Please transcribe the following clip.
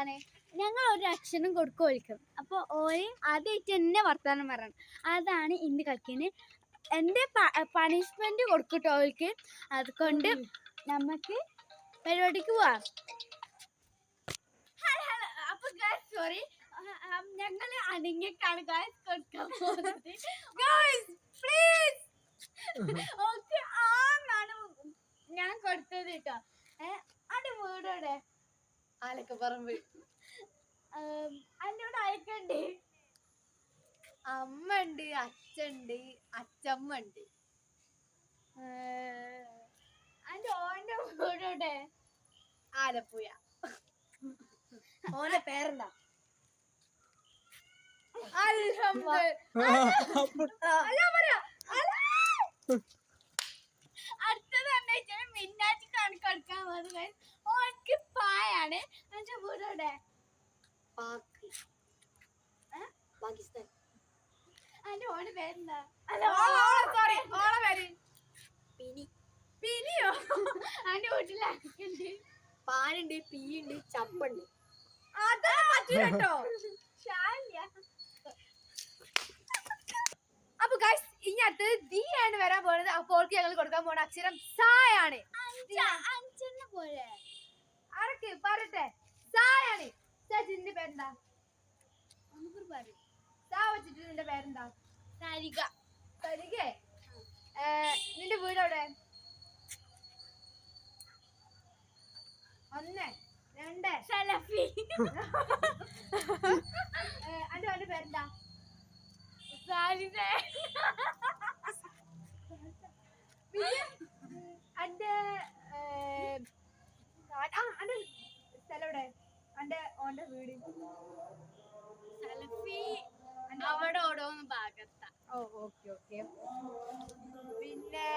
എന്താണ് ഞങ്ങൾ ഒരു അക്ഷരം കൊടുക്കുക വിളിക്കും. അപ്പോൾ ഓര് ആദ്യമായിട്ട് എന്നെ വർത്താനം പറയണം. അതാണ് ഇന്ന് കളിക്കുന്നത്. എൻ്റെ പണിഷ്മെന്റ് കൊടുക്കട്ടോ അവർക്ക്. അതുകൊണ്ട് നമുക്ക് പരിപാടിക്ക് പോവാം. അപ്പൊ സോറി, ഞങ്ങള് അടങ്ങിക്കാണ് കൊടുക്കാൻ പോകുന്നത്. പ്ലീസ് ഓക്കെ ആണാണ് ഞാൻ കൊടുത്തത് കേട്ടോ. അന്റെ വീടോടെ ആലക്കപ്പറമ്പ്. അന്നോട് അയക്കണ്ട്. അമ്മ ഉണ്ട്, അച്ഛണ്ട്, അച്ഛമ്മ ഉണ്ട്. അന്റെ ഓന്റെ വീടോടെ ആലപ്പുഴ. ഓന്റെ പേരെന്താ? അടുത്തത് എന്താ വെച്ചാൽ മിന്നാച്ചിക്കാണ് കൊടുക്കാൻ പോകുന്നത്. ഓർക്ക് പായാണ്. എന്റെ വീടോടെ പാകിസ്ഥാൻ. അന്റെ ഓന്റെ പേരെന്താ? സോറി, ഓളെ പേര് പിനി. പിനിയോ? അന്റെ വീട്ടിലാക്കുണ്ട്. പാനുണ്ട്, പീയുണ്ട്, ചപ്പുണ്ട്. അപ്പൊ ഗൈസ് ഇനി അടുത്തത് ദീ ആണ് വരാൻ പോകുന്നത്. അപ്പോൾ ഞങ്ങൾ കൊടുക്കാൻ പോകുന്ന അക്ഷരം സായാണ്. അഞ്ചെണ്ണ പോലെ ആരൊക്കെ പറയട്ടെ? സായാണ്. ചേച്ചിന്റെ പേരെന്താ? സാ വെച്ചിട്ട് നിന്റെ പേരെന്താ? സരിക. സരികേ? നിന്റെ വീടെവിടെ? 1 2 സലഫി. അന്റെ പേരെന്താ? സാലിദേ. അന്റെ സ്ഥലം എവിടെ? ഓന്റെ വീട് സലഫി അവിടെ ഓടോന്ന് ഭാഗത്താ. ഓ ഓക്കെ ഓക്കെ. പിന്നെ